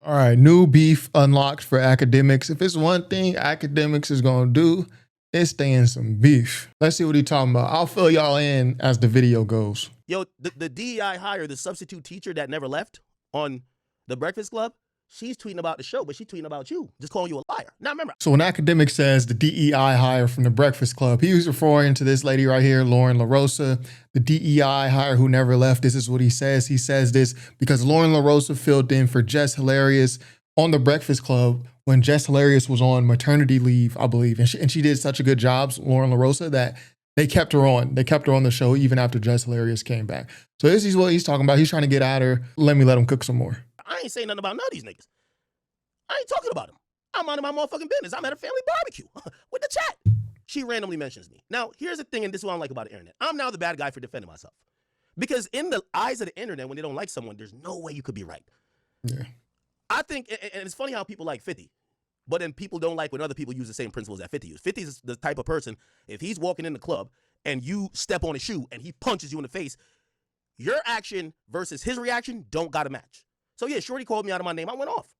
All right, new beef unlocked for Akademiks. If it's one thing Akademiks is gonna do, it's stay in some beef. Let's see what he's talking about. I'll fill y'all in as the video goes. Yo, the DEI hire, the substitute teacher that never left on The Breakfast Club, she's tweeting about the show, but she's tweeting about you, just calling you a liar. Now remember. So when Akademiks says the DEI hire from The Breakfast Club, he was referring to this lady right here, Loren Larosa, the DEI hire who never left. This is what he says. He says this because Loren Larosa filled in for Jess Hilarious on The Breakfast Club when Jess Hilarious was on maternity leave, I believe. And she did such a good job, Loren Larosa, that they kept her on. They kept her on the show even after Jess Hilarious came back. So this is what he's talking about. He's trying to get at her. Let him cook some more. I ain't saying nothing about none of these niggas. I ain't talking about them. I'm minding my motherfucking business. I'm at a family barbecue with the chat. She randomly mentions me. Now, here's the thing, and this is what I don't like about the internet. I'm now the bad guy for defending myself. Because in the eyes of the internet, when they don't like someone, there's no way you could be right. Yeah. I think, and it's funny how people like 50, but then people don't like when other people use the same principles that 50 use. 50 is the type of person, if he's walking in the club and you step on his shoe and he punches you in the face, your action versus his reaction don't gotta match. So yeah, Shorty called me out of my name. I went off.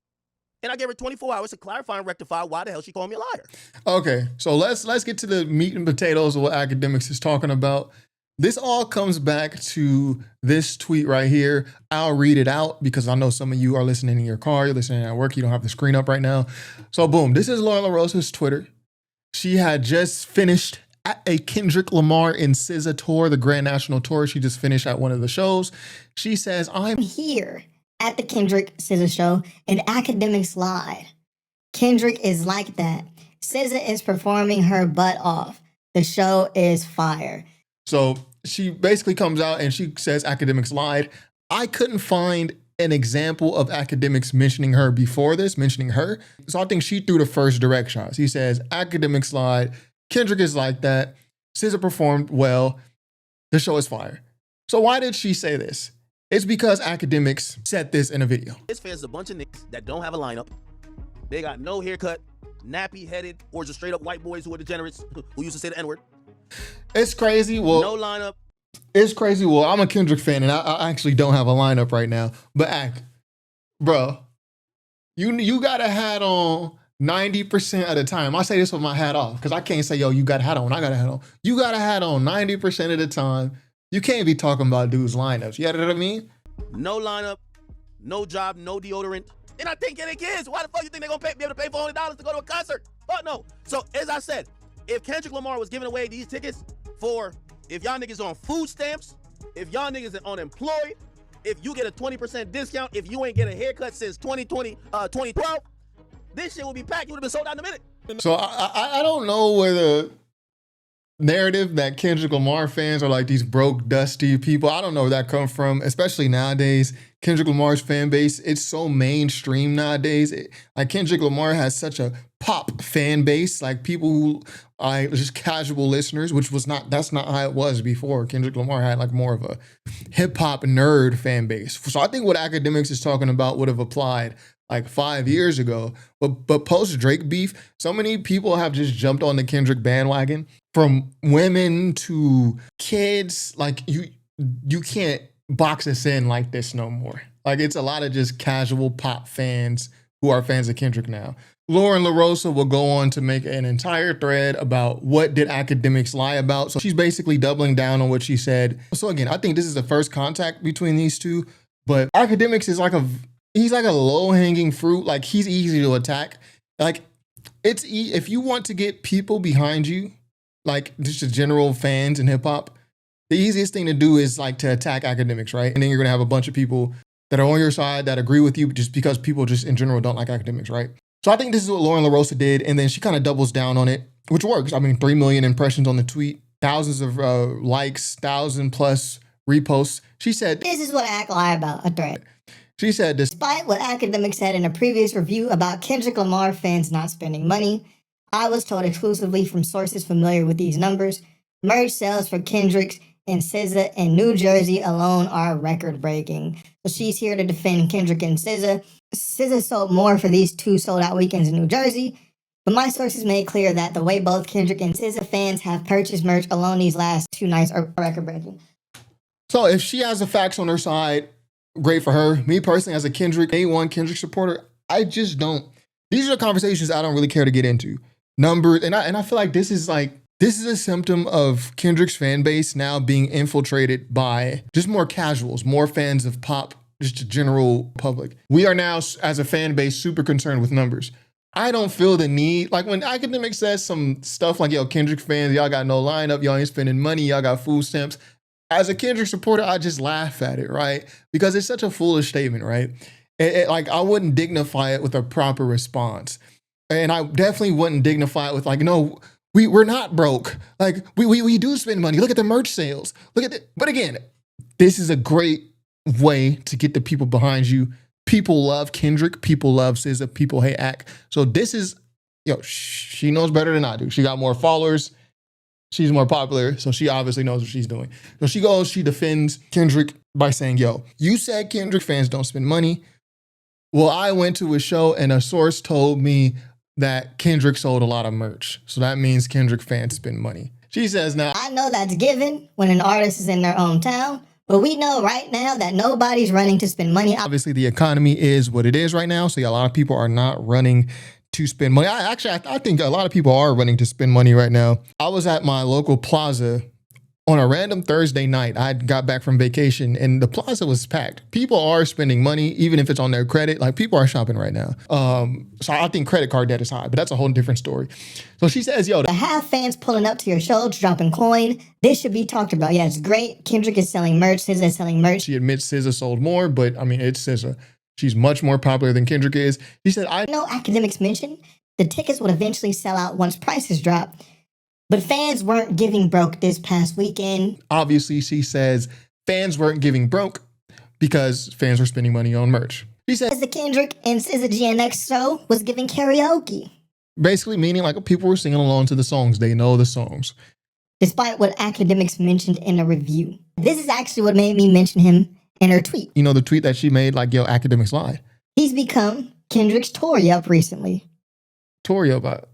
And I gave her 24 hours to clarify and rectify why the hell she called me a liar. Okay, so let's get to the meat and potatoes of what Akademiks is talking about. This all comes back to this tweet right here. I'll read it out because I know some of you are listening in your car, you're listening at work, you don't have the screen up right now. So boom, this is Loren Larosa's Twitter. She had just finished at a Kendrick Lamar and SZA tour, the Grand National Tour. She just finished at one of the shows. She says, I'm here at the Kendrick SZA show and Akademiks Side. Kendrick is like that. SZA is performing her butt off. The show is fire. So she basically comes out and she says Akademiks lied. I couldn't find an example of Akademiks mentioning her before this, mentioning her. So I think she threw the first direct shots. He says Akademiks lied. Kendrick is like that. SZA performed well. The show is fire. So why did she say this? It's because Akademiks said this in a video. This fair's a bunch of niggas that don't have a lineup. They got no haircut, nappy-headed, or just straight-up white boys who are degenerates, who used to say the N-word. It's crazy. Well, no lineup. It's crazy. Well, I'm a Kendrick fan, and I actually don't have a lineup right now. But, bro, you got a hat on 90% of the time. I say this with my hat off because I can't say, yo, you got a hat on. I got a hat on. You got a hat on 90% of the time. You can't be talking about dudes' lineups. You know what I mean? No lineup, no job, no deodorant. They're not taking care of their kids. Why the fuck you think they're going to be able to pay $400 to go to a concert? Fuck no. So, as I said, if Kendrick Lamar was giving away these tickets for if y'all niggas on food stamps, if y'all niggas are unemployed, if you get a 20% discount, if you ain't get a haircut since 2012, this shit would be packed. You would have been sold out in a minute. So I don't know where the narrative that Kendrick Lamar fans are like these broke, dusty people. I don't know where that comes from, especially nowadays. Kendrick Lamar's fan base, it's so mainstream nowadays. Like Kendrick Lamar has such a pop fan base, like people who are just casual listeners, which was that's not how it was before. Kendrick Lamar had like more of a hip hop nerd fan base. So I think what Akademiks is talking about would have applied like 5 years ago. But post Drake beef, so many people have just jumped on the Kendrick bandwagon, from women to kids. Like you can't box us in like this no more. Like it's a lot of just casual pop fans who are fans of Kendrick now. Loren Larosa will go on to make an entire thread about what did Akademiks lie about. So she's basically doubling down on what she said. So again, I think this is the first contact between these two, but Akademiks is he's like a low-hanging fruit. Like he's easy to attack. Like if you want to get people behind you, like just the general fans in hip hop, the easiest thing to do is like to attack Akademiks, right? And then you're gonna have a bunch of people that are on your side that agree with you just because people just in general don't like Akademiks, right? So I think this is what Loren Larosa did, and then she kind of doubles down on it, which works. I mean, 3 million impressions on the tweet, thousands of likes, 1,000+ reposts. She said, this is what I lie about a thread. She said this. Despite what Akademiks said in a previous review about Kendrick Lamar fans not spending money, I was told exclusively from sources familiar with these numbers, merch sales for Kendrick's and SZA in New Jersey alone are record-breaking. So she's here to defend Kendrick and SZA. SZA sold more for these 2 sold-out weekends in New Jersey, but my sources made clear that the way both Kendrick and SZA fans have purchased merch alone these last 2 nights are record-breaking. So if she has the facts on her side, great for her. Me personally, as a Kendrick, A1 Kendrick supporter, I just don't. These are conversations I don't really care to get into. Numbers, and I feel like this is a symptom of Kendrick's fan base now being infiltrated by just more casuals, more fans of pop, just the general public. We are now, as a fan base, super concerned with numbers. I don't feel the need, like when Akademiks says some stuff like, yo, Kendrick fans, y'all got no lineup, y'all ain't spending money, y'all got food stamps. As a Kendrick supporter, I just laugh at it, right? Because it's such a foolish statement, right? Like, I wouldn't dignify it with a proper response. And I definitely wouldn't dignify it with like, no, we're not broke. Like, we do spend money. Look at the merch sales. Look at it. But again, this is a great way to get the people behind you. People love Kendrick. People love SZA. People hate Ak. So this is, she knows better than I do. She got more followers. She's more popular. So she obviously knows what she's doing. So she defends Kendrick by saying, yo, you said Kendrick fans don't spend money. Well, I went to a show and a source told me that Kendrick sold a lot of merch. So that means Kendrick fans spend money. She says now, I know that's given when an artist is in their hometown, but we know right now that nobody's running to spend money. Obviously, the economy is what it is right now. So a lot of people are not running to spend money. I think a lot of people are running to spend money right now. I was at my local plaza on a random Thursday night. I got back from vacation and the plaza was packed. People are spending money, even if it's on their credit. Like, people are shopping right now. So I think credit card debt is high, but that's a whole different story. So she says, yo, to have fans pulling up to your show, dropping coin, this should be talked about. Yeah, it's great. Kendrick is selling merch. SZA is selling merch. She admits SZA sold more, but I mean, it's SZA. She's much more popular than Kendrick is. She said, I know Akademiks mentioned the tickets would eventually sell out once prices drop. But fans weren't giving broke this past weekend. Obviously, she says fans weren't giving broke because fans were spending money on merch. She says the Kendrick and SZA GNX show was giving karaoke. Basically meaning like people were singing along to the songs. They know the songs. Despite what Akademiks mentioned in a review. This is actually what made me mention him in her tweet. You know, the tweet that she made, like, yo, Akademiks lied. He's become Kendrick's Tory up recently. Tory up?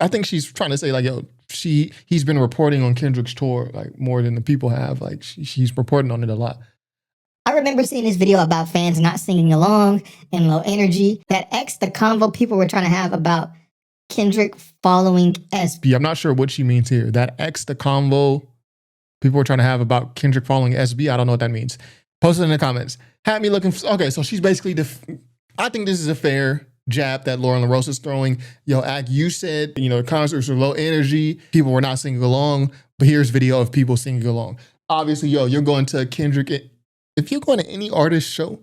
I think she's trying to say, like, yo, he's been reporting on Kendrick's tour like more than the people have. Like, she's reporting on it a lot. I remember seeing this video about fans not singing along and low energy. That X the convo people were trying to have about Kendrick following SB. I'm not sure what she means here. That X the convo people were trying to have about Kendrick following SB. I don't know what that means. Post it in the comments. Had me looking. Okay, so she's basically I think this is a fair jab that Loren Larosa is throwing. Yo, Ak, you said, the concerts are low energy. People were not singing along, but here's video of people singing along. Obviously, you're going to Kendrick. If you're going to any artist show,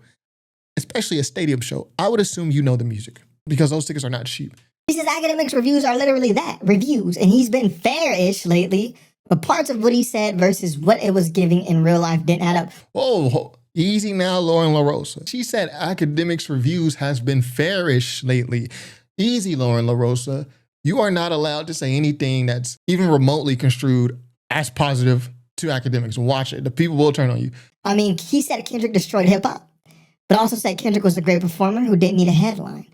especially a stadium show, I would assume you know the music because those tickets are not cheap. He says Akademiks reviews are literally that, reviews, and he's been fair-ish lately, but parts of what he said versus what it was giving in real life didn't add up. Whoa, easy now, Loren Larosa. She said Akademiks reviews has been fairish lately. Easy, Loren Larosa. You are not allowed to say anything that's even remotely construed as positive to Akademiks. Watch it. The people will turn on you. I mean, he said Kendrick destroyed hip-hop, but also said Kendrick was a great performer who didn't need a headline.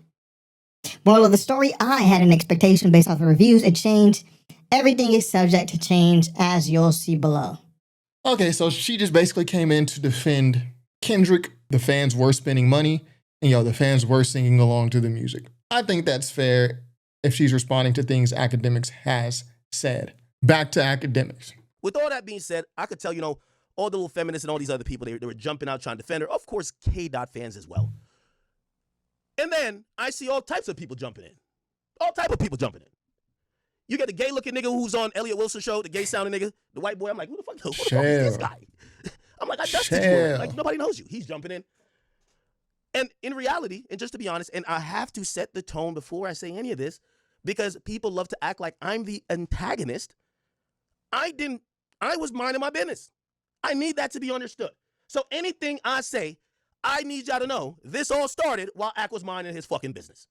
Moral of the story, I had an expectation based off of reviews. It changed. Everything is subject to change, as you'll see below. Okay, so she just basically came in to defend Kendrick. The fans were spending money, and the fans were singing along to the music. I think that's fair if she's responding to things Akademiks has said. Back to Akademiks. With all that being said, I could tell, all the little feminists and all these other people, they were jumping out trying to defend her. Of course, K-Dot fans as well. And then I see all types of people jumping in. All type of people jumping in. You get the gay-looking nigga who's on Elliot Wilson's show, the gay-sounding nigga, the white boy. I'm like, who the fuck is this guy? I'm like, I dusted you. Like, nobody knows you. He's jumping in. And in reality, and just to be honest, and I have to set the tone before I say any of this, because people love to act like I'm the antagonist. I was minding my business. I need that to be understood. So anything I say, I need y'all to know this all started while Ak was minding his fucking business.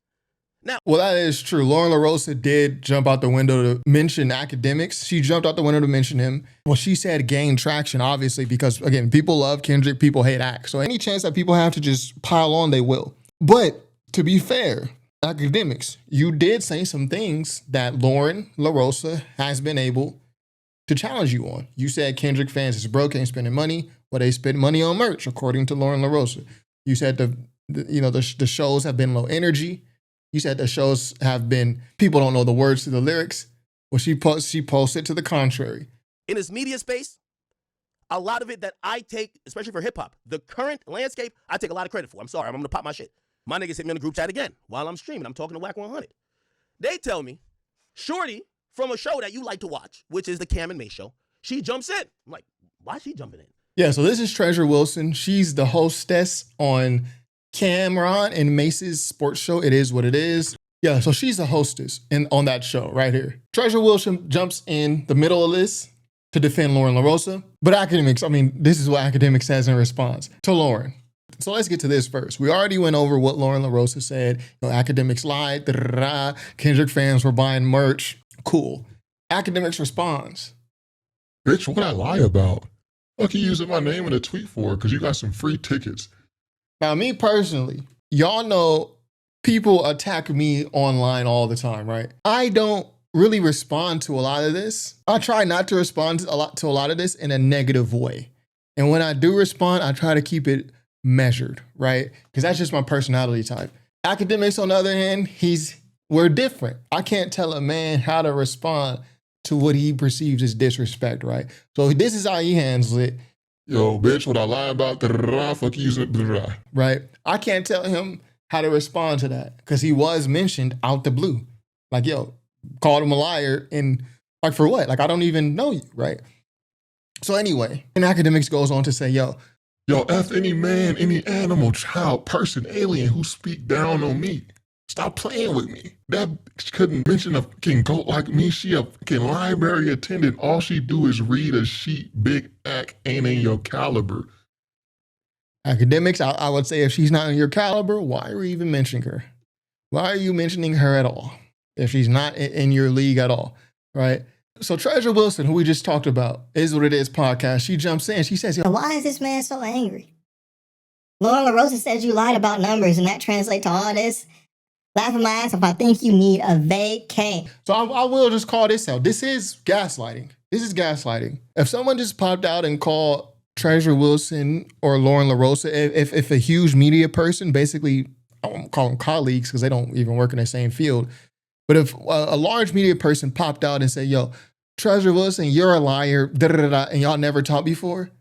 Now, well, that is true. Loren Larosa did jump out the window to mention Akademiks. She jumped out the window to mention him. Well, she said gain traction, obviously, because, again, people love Kendrick, people hate Ak. So any chance that people have to just pile on, they will. But to be fair, Akademiks, you did say some things that Loren Larosa has been able to challenge you on. You said Kendrick fans is broke, ain't spending money, but they spend money on merch, according to Loren Larosa. You said the the shows have been low energy. You said the shows have been, people don't know the words to the lyrics. Well, she posted to the contrary. In this media space, a lot of it that I take, especially for hip hop, the current landscape, I take a lot of credit for. I'm sorry, I'm gonna pop my shit. My niggas hit me on the group chat again while I'm streaming. I'm talking to Whack 100. They tell me, Shorty from a show that you like to watch, which is the Cam and May show, she jumps in. I'm like, why is she jumping in? Yeah, so this is Treasure Wilson. She's the hostess on Cameron and Mace's sports show. It is what it is. Yeah, so she's the hostess on that show right here. Treasure Wilson jumps in the middle of this to defend Loren Larosa. But Akademiks, this is what Akademiks says in response to Loren. So let's get to this first. We already went over what Loren Larosa said. Akademiks lied. Kendrick fans were buying merch. Cool. Akademiks responds. Bitch, what I lie about? Fuck you using my name in a tweet for? Because you got some free tickets. Now, me personally, y'all know people attack me online all the time, right? I don't really respond to a lot of this. I try not to respond to a lot of this in a negative way. And when I do respond, I try to keep it measured, right? Because that's just my personality type. Akademiks, on the other hand, we're different. I can't tell a man how to respond to what he perceives as disrespect, right? So this is how he handles it. Yo, bitch, what I lie about? Fuck you using right? I can't tell him how to respond to that because he was mentioned out the blue. Like, yo, called him a liar and like for what? Like, I don't even know you, right? So anyway, and Akademiks goes on to say, yo, F any man, any animal, child, person, alien who speak down on me. Stop playing with me. That bitch couldn't mention a fucking goat like me. She a fucking library attendant. All she do is read a sheet. Big act ain't in your caliber. Akademiks, I would say if she's not in your caliber, why are you even mentioning her? Why are you mentioning her at all? If she's not in your league at all, right? So Treasure Wilson, who we just talked about, Is What It Is podcast, she jumps in. She says, why is this man so angry? Loren Larosa says you lied about numbers, and that translates to all this. Laughing my ass off, I think you need a vacay. So I will just call this out. This is gaslighting. If someone just popped out and called Treasure Wilson or Loren Larosa, if a huge media person, basically, I won't call them colleagues because they don't even work in the same field, but if a large media person popped out and said, yo, Treasure Wilson, you're a liar, and y'all never talked before,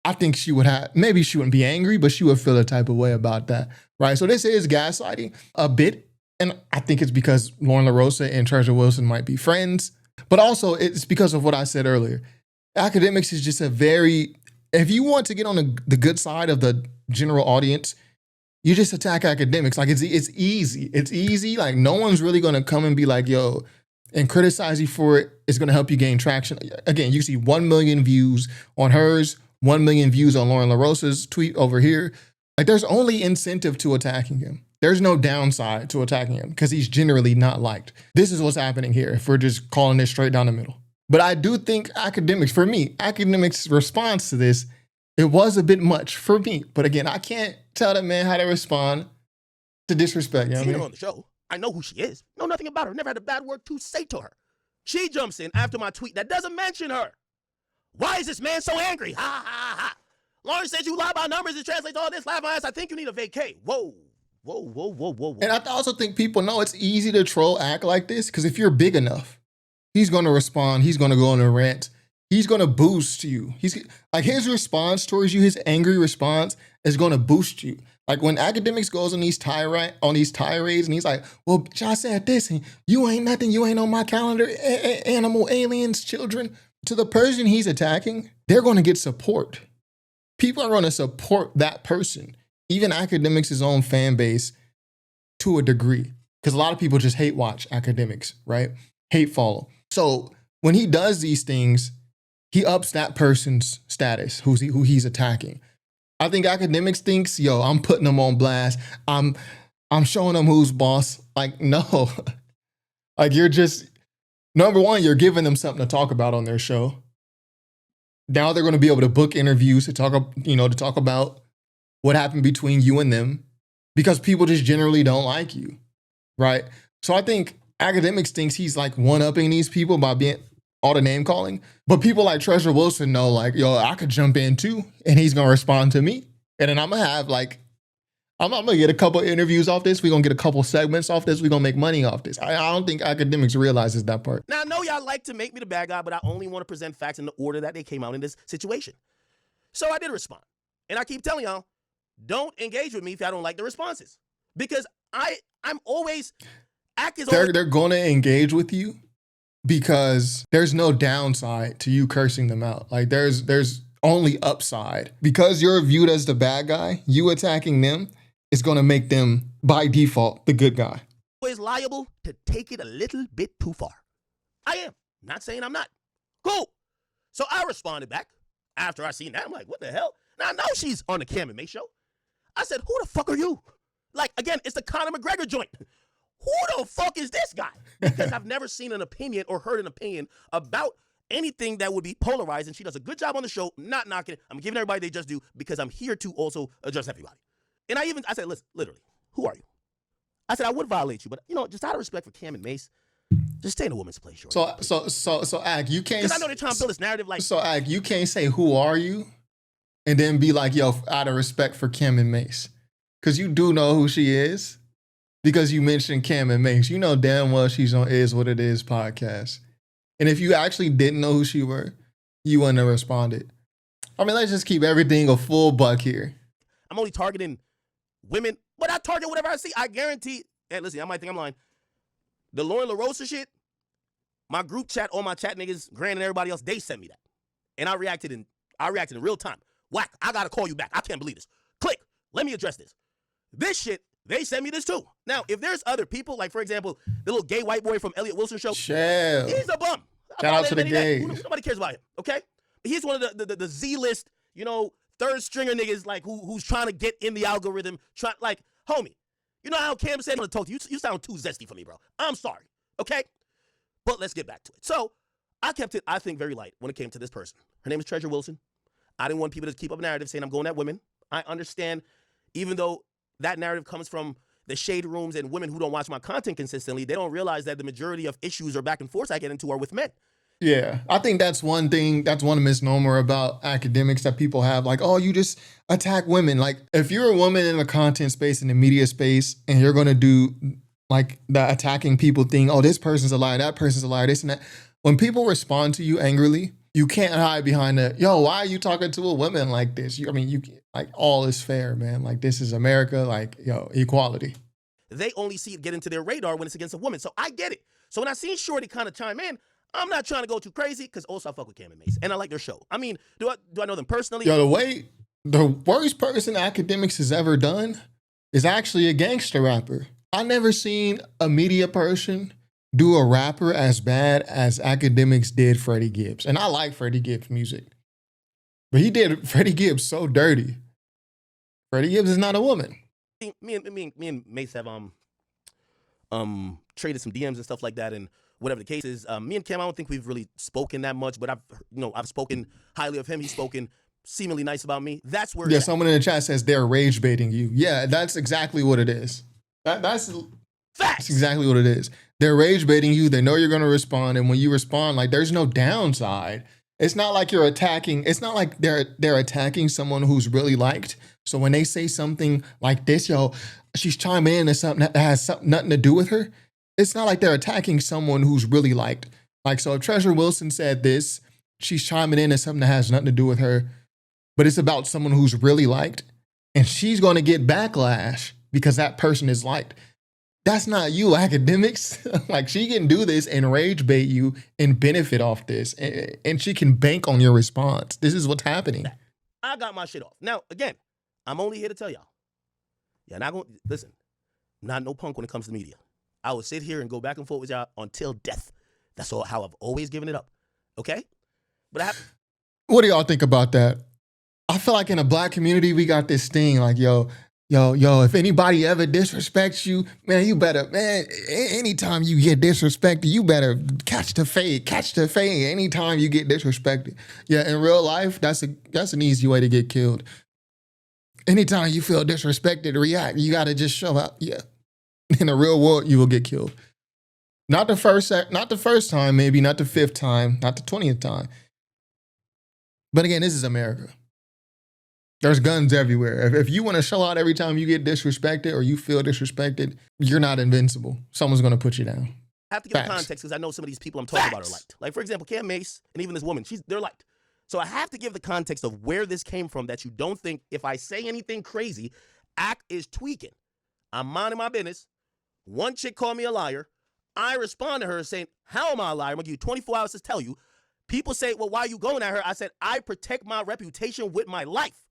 I think maybe she wouldn't be angry, but she would feel a type of way about that, right? So this is gaslighting a bit. And I think it's because Loren Larosa and Treasure Wilson might be friends, but also it's because of what I said earlier. Akademiks is just if you want to get on the good side of the general audience, you just attack Akademiks. Like it's easy. It's easy. Like no one's really going to come and be like, yo, and criticize you for it. It's going to help you gain traction. Again, you see 1 million views on hers, 1 million views on Loren Larosa's tweet over here. Like there's only incentive to attacking him. There's no downside to attacking him because he's generally not liked. This is what's happening here if we're just calling this straight down the middle. But I do think Akademiks' response to this, it was a bit much for me. But again, I can't tell the man how to respond to disrespect. You know what I Seen mean? her on the show. I know who she is. Know nothing about her. Never had a bad word to say to her. She jumps in after my tweet that doesn't mention her. Why is this man so angry? Ha, ha, ha. Loren said you lie about numbers. It translates all this. Laugh my ass. I think you need a vacay. Whoa. And I also think people know it's easy to troll act like this because if you're big enough, he's going to respond. He's going to go on a rant. He's going to boost you. He's like his response towards you, his angry response is going to boost you. Like when Akademiks goes on these tirades and he's like, well, I said this and you ain't nothing. You ain't on my calendar. Animal, aliens, children. To the person he's attacking, they're going to get support. People are going to support that person. Even Akademiks' own fan base to a degree. Because a lot of people just hate watch Akademiks, right? Hate follow. So when he does these things, he ups that person's status, who he's attacking. I think Akademiks thinks, yo, I'm putting them on blast. I'm showing them who's boss. Like, no. Like you're just, number one, you're giving them something to talk about on their show. Now they're going to be able to book interviews to talk about what happened between you and them because people just generally don't like you, right? So I think Akademiks thinks he's like one-upping these people by being all the name calling, but people like Treasure Wilson know like, yo, I could jump in too and he's going to respond to me. And then I'm going to have like I'm gonna get a couple interviews off this. We're gonna get a couple segments off this. We're gonna make money off this. I don't think Akademiks realizes that part. Now, I know y'all like to make me the bad guy, but I only want to present facts in the order that they came out in this situation. So I did respond. And I keep telling y'all, don't engage with me if y'all don't like the responses. Because I'm always, They're gonna engage with you because there's no downside to you cursing them out. Like there's only upside. Because you're viewed as the bad guy, you attacking them is gonna make them, by default, the good guy. always liable to take it a little bit too far. I am. Not saying I'm not. Cool. So I responded back after I seen that. I'm like, what the hell? Now I know she's on the Cam and May show. I said, who the fuck are you? Like, again, it's the Conor McGregor joint. Who the fuck is this guy? Because I've never seen an opinion or heard an opinion about anything that would be polarized, and she does a good job on the show, not knocking it. I'm giving everybody they just do because I'm here to also address everybody. And I said, listen, literally, who are you? I said, I would violate you, but, just out of respect for Cam and Mace, just stay in a woman's place, shorty. So Ak, you can't. Because I know they're trying to build this narrative like. So Ak, you can't say who are you, and then be like, yo, out of respect for Cam and Mace, because you do know who she is, because you mentioned Cam and Mace. You know damn well she's on Is What It Is podcast, and if you actually didn't know who she were, you wouldn't have responded. I mean, let's just keep everything a full buck here. I'm only targeting women, but I target whatever I see. I guarantee. Hey, listen, I might think I'm lying. The Loren Larosa shit, my group chat, all my chat niggas, Grant and everybody else, they sent me that. And I reacted in real time. Whack, I gotta call you back. I can't believe this. Click, let me address this. This shit, they sent me this too. Now, if there's other people, like for example, the little gay white boy from Elliot Wilson show, Chill. he's a bum. Shout out to the gays. Nobody cares about him, okay? He's one of the Z-list, third stringer niggas like who's trying to get in the algorithm, like, homie. You know how Cam said, I'm gonna talk to you. You sound too zesty for me, bro. I'm sorry, okay? But let's get back to it. So I kept it, I think, very light when it came to this person. Her name is Treasure Wilson. I didn't want people to keep up a narrative saying I'm going at women. I understand, even though that narrative comes from the shade rooms and women who don't watch my content consistently, they don't realize that the majority of issues or back and forth I get into are with men. Yeah, I think that's one thing, that's one misnomer about academics that people have. Like, oh, you just attack women. Like, if you're a woman in the content space, in the media space, and you're going to do like the attacking people thing, oh, this person's a liar, that person's a liar, this and that. When people respond to you angrily, you can't hide behind the, yo, why are you talking to a woman like this? You like, all is fair, man. Like, this is America, like, yo, equality. They only see it get into their radar when it's against a woman. So I get it. So when I seen Shorty kind of chime in, I'm not trying to go too crazy because also I fuck with Cam and Mace and I like their show. I mean, do I know them personally? Yo, the worst person Akademiks has ever done is actually a gangster rapper. I never seen a media person do a rapper as bad as Akademiks did Freddie Gibbs. And I like Freddie Gibbs' music. But he did Freddie Gibbs so dirty. Freddie Gibbs is not a woman. Me and Mace have traded some DMs and stuff like that, and whatever the case is, me and Cam, I don't think we've really spoken that much, but I've spoken highly of him. He's spoken seemingly nice about me. That's where. Yeah, someone in the chat says they're rage baiting you. Yeah, that's exactly what it is. That's exactly what it is. They're rage baiting you. They know you're going to respond, and when you respond, like, there's no downside. It's not like you're attacking. It's not like they're attacking someone who's really liked. So when they say something like this, yo, she's chiming in to something that has nothing to do with her. It's not like they're attacking someone who's really liked. Like, so if Treasure Wilson said this, she's chiming in to something that has nothing to do with her, but it's about someone who's really liked, and she's going to get backlash because that person is liked. That's not you, Akademiks. Like, she can do this and rage bait you and benefit off this, and she can bank on your response. This is what's happening. I got my shit off. Now, again, I'm only here to tell y'all. Yeah, not going listen. Not no punk when it comes to media. I will sit here and go back and forth with y'all until death. That's how I've always given it up. Okay? But what do y'all think about that? I feel like in a black community, we got this thing like, yo, if anybody ever disrespects you, man, you better, man, anytime you get disrespected, you better catch the fade. Anytime you get disrespected. Yeah, in real life, that's an easy way to get killed. Anytime you feel disrespected, react. You got to just show up. Yeah. In the real world, you will get killed. Not the first time, maybe not the 5th time, not the 20th time. But again, this is America. There's guns everywhere. If you want to shell out every time you get disrespected or you feel disrespected, you're not invincible. Someone's going to put you down. I have to give the context because I know some of these people I'm talking about are liked. Like, for example, Cam Mace and even this woman, they're liked. So I have to give the context of where this came from, that you don't think if I say anything crazy, Act is tweaking. I'm minding my business. One chick called me a liar. I respond to her saying, how am I a liar? I'm going to give you 24 hours to tell you. People say, well, why are you going at her? I said, I protect my reputation with my life.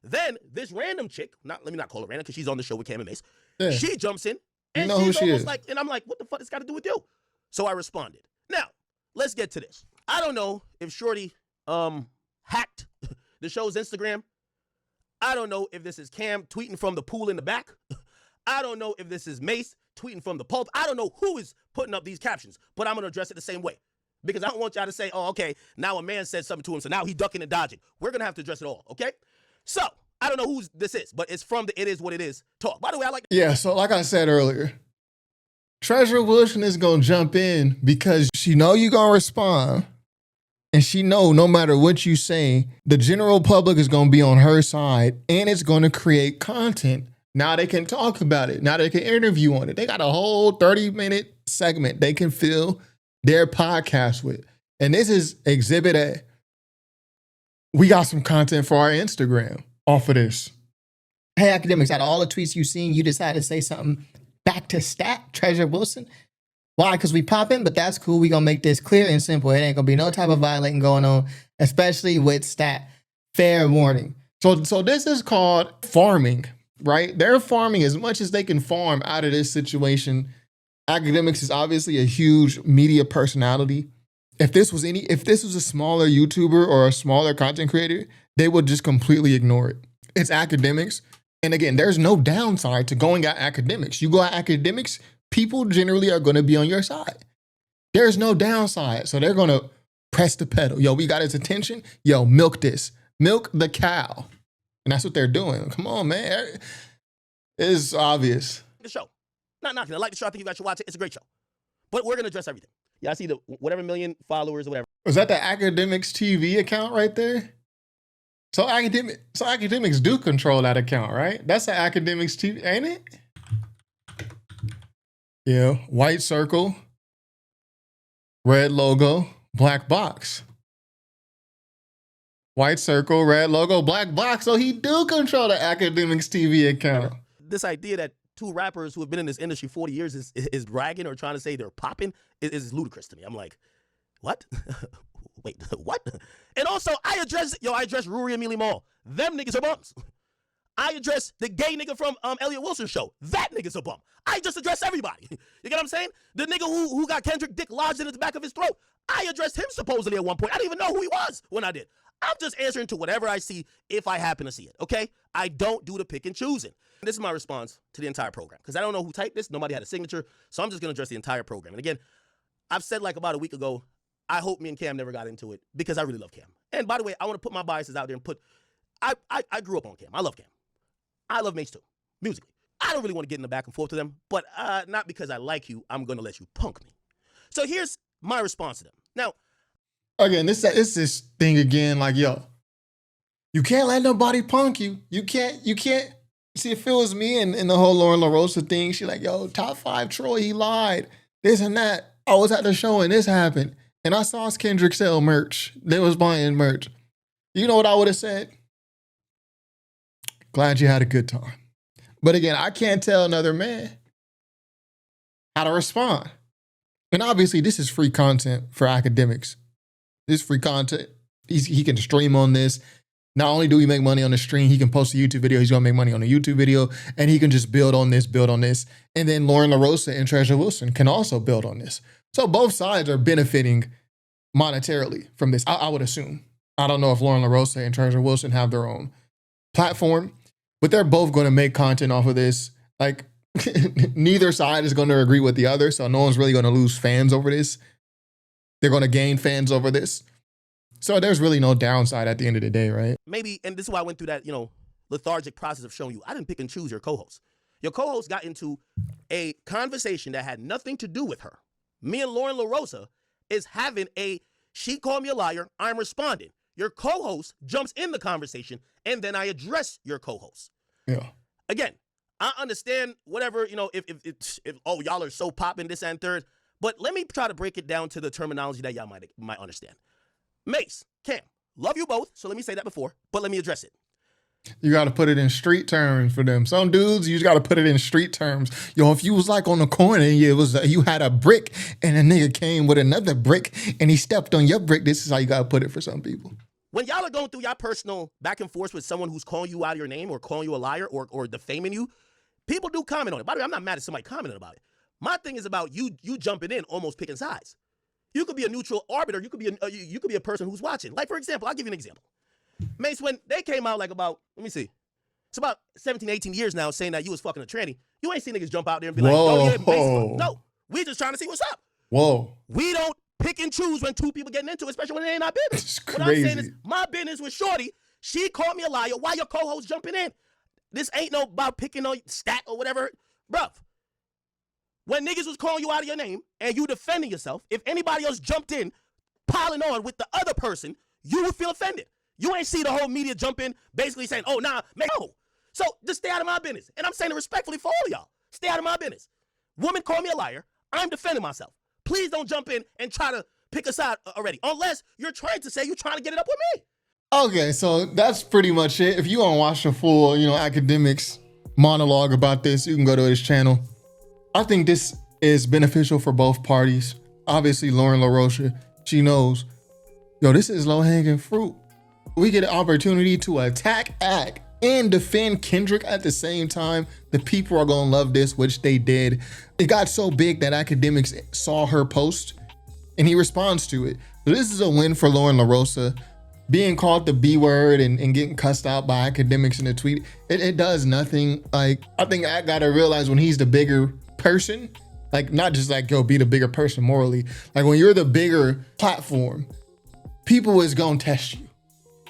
Then this random chick, let me not call her random because she's on the show with Cam and Mace. Yeah. She jumps in and she's almost like, and I'm like, what the fuck does this got to do with you? So I responded. Now, let's get to this. I don't know if Shorty hacked the show's Instagram. I don't know if this is Cam tweeting from the pool in the back. I don't know if this is Mace tweeting from the pulp. I don't know who is putting up these captions, but I'm going to address it the same way. Because I don't want y'all to say, oh, okay, now a man said something to him, so now he's ducking and dodging. We're going to have to address it all, okay? So, I don't know who this is, but it's from the It Is What It Is talk. By the way, I like... Yeah, so like I said earlier, Treasure Wilson is going to jump in because she know you going to respond. And she know no matter what you say, the general public is going to be on her side and it's going to create content. Now they can talk about it. Now they can interview on it. They got a whole 30-minute segment they can fill their podcast with. And this is Exhibit A. We got some content for our Instagram off of this. Hey, Akademiks, out of all the tweets you've seen, you decided to say something back to stat, Treasure Wilson. Why? Because we popping, but that's cool. We gonna make this clear and simple. It ain't gonna be no type of violating going on, especially with stat. Fair warning. So this is called farming, right? They're farming as much as they can farm out of this situation. Akademiks is obviously a huge media personality. If this was a smaller YouTuber or a smaller content creator, they would just completely ignore it. It's Akademiks. And again, there's no downside to going at Akademiks. You go at Akademiks, people generally are going to be on your side. There's no downside. So they're going to press the pedal. Yo, we got his attention. Yo, milk this. Milk the cow. And that's what they're doing. Come on, man. It's obvious. The show. Not knocking. I like the show. I think you guys should watch it. It's a great show. But we're going to address everything. Yeah, I see the whatever million followers or whatever. Was that the Akademiks TV account right there? So Akademiks do control that account, right? That's the Akademiks TV, ain't it? Yeah, white circle, red logo, black box. White circle, red logo, black box. So he do control the Akademiks TV account. This idea that two rappers who have been in this industry 40 years is bragging or trying to say they're popping is ludicrous to me. I'm like, what? Wait, what? And also, I address Ruri and Mealy Mall. Them niggas are bums. I address the gay nigga from Elliot Wilson's show. That nigga's a bum. I just address everybody. You get what I'm saying? The nigga who got Kendrick dick lodged in the back of his throat. I addressed him supposedly at one point. I didn't even know who he was when I did. I'm just answering to whatever I see if I happen to see it, okay? I don't do the pick and choosing. This is my response to the entire program because I don't know who typed this. Nobody had a signature, so I'm just going to address the entire program. And again, I've said like about a week ago, I hope me and Cam never got into it because I really love Cam. And by the way, I want to put my biases out there and I grew up on Cam. I love Cam. I love Mace too, musically. I don't really want to get in the back and forth to them, but not because I like you, I'm going to let you punk me. So here's my response to them. Now, again, it's this thing again, like, yo, you can't let nobody punk you. You can't. See, if it was me and the whole Loren Larosa thing, she like, yo, top 5 Troy, he lied. This and that. I was at the show and this happened. And I saw Kendrick sell merch. They was buying merch. You know what I would have said? Glad you had a good time. But again, I can't tell another man how to respond. And obviously, this is free content for Akademiks. This is free content. He can stream on this. Not only do we make money on the stream, he can post a YouTube video. He's going to make money on a YouTube video. And he can just build on this. And then Loren Larosa and Treasure Wilson can also build on this. So both sides are benefiting monetarily from this, I would assume. I don't know if Loren Larosa and Treasure Wilson have their own platform, but they're both going to make content off of this. Like, neither side is going to agree with the other, so no one's really going to lose fans over this. They're going to gain fans over this. So there's really no downside at the end of the day, right? Maybe, and this is why I went through that, lethargic process of showing you. I didn't pick and choose your co-host. Your co-host got into a conversation that had nothing to do with her. Me and Loren Larosa is having she called me a liar. I'm responding. your co-host jumps in the conversation, and then I address your co-host. Yeah. Again, I understand whatever, if oh, y'all are so popping this and third, but let me try to break it down to the terminology that y'all might understand. Mace, Cam, love you both, so let me say that before, but let me address it. You got to put it in street terms for them. Some dudes, you just got to put it in street terms. Yo, if you was like on the corner and you had a brick and a nigga came with another brick and he stepped on your brick, this is how you got to put it for some people. When y'all are going through y'all personal back and forth with someone who's calling you out of your name or calling you a liar or defaming you, people do comment on it. By the way, I'm not mad at somebody commenting about it. My thing is about you jumping in, almost picking sides. You could be a neutral arbiter. You could be a person who's watching. Like, for example, I'll give you an example. Mace, when they came out it's about 17, 18 years now saying that you was fucking a tranny, you ain't seen niggas jump out there and be like, oh yeah, Mace, no. We just trying to see what's up. Whoa. We don't pick and choose when two people getting into it, especially when it ain't our business. It's What I'm crazy. saying is my business with Shorty, she called me a liar. Why your co-host jumping in? This ain't no about picking on stat or whatever. Bruv, when niggas was calling you out of your name and you defending yourself, if anybody else jumped in, piling on with the other person, you would feel offended. You ain't see the whole media jump in basically saying, oh, nah, man, no. So just stay out of my business. And I'm saying it respectfully for all of y'all. Stay out of my business. Woman called me a liar. I'm defending myself. Please don't jump in and try to pick a side already, unless you're trying to say you're trying to get it up with me. Okay, so that's pretty much it. If you want to watch the full, Akademiks monologue about this, you can go to his channel. I think this is beneficial for both parties. Obviously, Loren Larosa, she knows, this is low-hanging fruit. We get an opportunity to attack Ak and defend Kendrick at the same time. The people are gonna love this, which they did. It got so big that Akademiks saw her post and he responds to it. So this is a win for Loren Larosa. Being called the B word and getting cussed out by Akademiks in a tweet, it does nothing. Like, I think I gotta realize when he's the bigger person, like not just like, be the bigger person morally. Like when you're the bigger platform, people is gonna test you.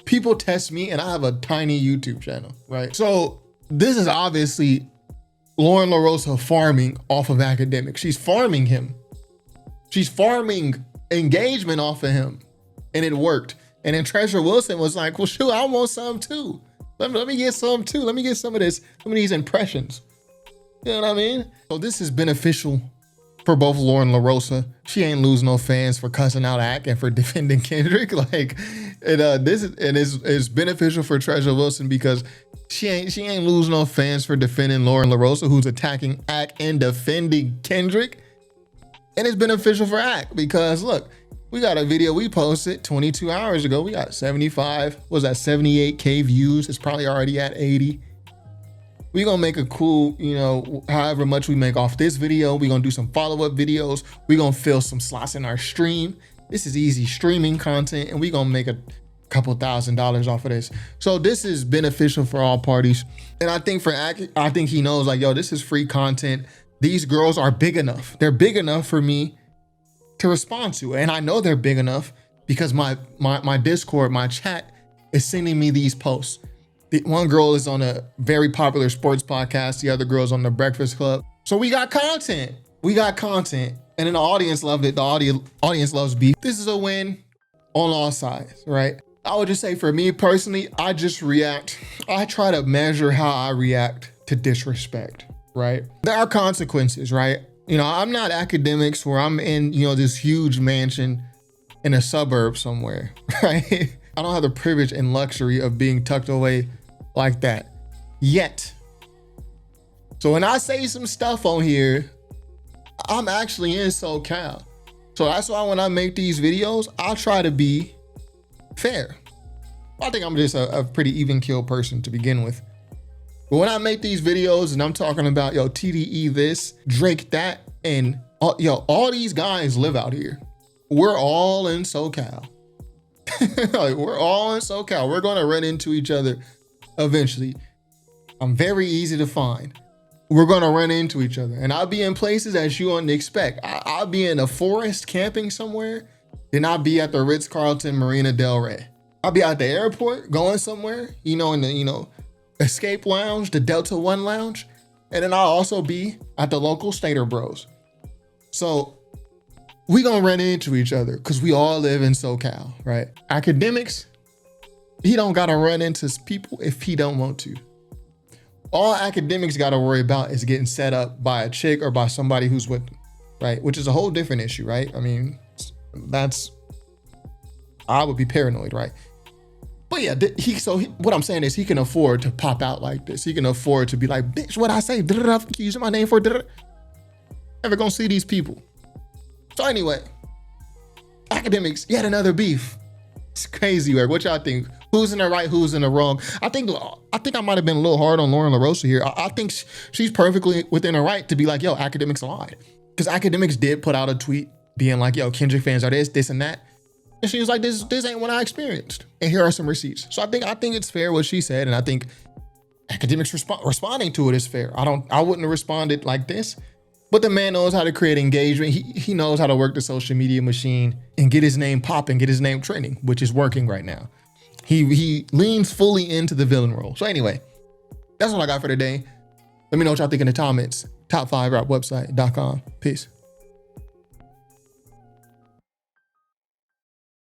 People test me and I have a tiny YouTube channel, right? So this is obviously Loren Larosa farming off of Akademiks. She's farming him. She's farming engagement off of him, and it worked. And then Treasure Wilson was like, well, shoot, I want some too. Let me get some too. Let me get some of these impressions. You know what I mean? So this is beneficial for both Loren Larosa. She ain't lose no fans for cussing out Ak and for defending Kendrick. Like, this is beneficial for Treasure Wilson because she ain't lose no fans for defending Loren Larosa, who's attacking Ak and defending Kendrick. And it's beneficial for Ak because look, we got a video we posted 22 hours ago. We got 78K views. It's probably already at 80. We gonna make a cool, however much we make off this video. We gonna do some follow-up videos. We gonna fill some slots in our stream. This is easy streaming content, and we gonna make a couple $1,000s off of this. So this is beneficial for all parties. And I think for Ak, I think he knows like, this is free content. These girls are big enough. They're big enough for me to respond to. And I know they're big enough because my Discord, my chat is sending me these posts. The one girl is on a very popular sports podcast. The other girl's on the Breakfast Club. So we got content. And then the audience loved it. The audience loves beef. This is a win on all sides, right? I would just say for me personally, I just react. I try to measure how I react to disrespect, right? There are consequences, right? I'm not Akademiks where I'm in, this huge mansion in a suburb somewhere, right? I don't have the privilege and luxury of being tucked away like that yet. So when I say some stuff on here, I'm actually in SoCal. So that's why when I make these videos, I'll try to be fair. I think I'm just a pretty even keel person to begin with. But when I make these videos and I'm talking about, TDE this, Drake that, and all these guys live out here. We're all in SoCal. Like, we're all in SoCal. We're gonna run into each other eventually. I'm very easy to find. We're gonna run into each other. And I'll be in places that you wouldn't expect. I'll be in a forest camping somewhere, then I'll be at the Ritz-Carlton Marina Del Rey. I'll be at the airport going somewhere, in the, Escape Lounge, the Delta One Lounge. And then I'll also be at the local Stater Bros. So we gonna run into each other because we all live in SoCal, right? Akademiks, He don't gotta run into people if he don't want to. All Akademiks gotta worry about is getting set up by a chick or by somebody who's with them, right? Which is a whole different issue, right? I mean, I would be paranoid, right? But yeah, what I'm saying is he can afford to pop out like this. He can afford to be like, bitch, what I say? Using my name for never gonna see these people. So anyway, Akademiks, yet another beef. It's crazy, right? What y'all think? Who's in the right? Who's in the wrong? I think I might have been a little hard on Loren Larosa here. I think she's perfectly within her right to be like, yo, Akademiks lied. Because Akademiks did put out a tweet being like, yo, Kendrick fans are this, and that. And she was like, this ain't what I experienced. And here are some receipts. So I think it's fair what she said. And I think Akademiks responding to it is fair. I wouldn't have responded like this. But the man knows how to create engagement. He knows how to work the social media machine and get his name popping, get his name trending, which is working right now. He leans fully into the villain role. So anyway, that's all I got for today. Let me know what y'all think in the comments. Top5rapwebsite.com. Peace.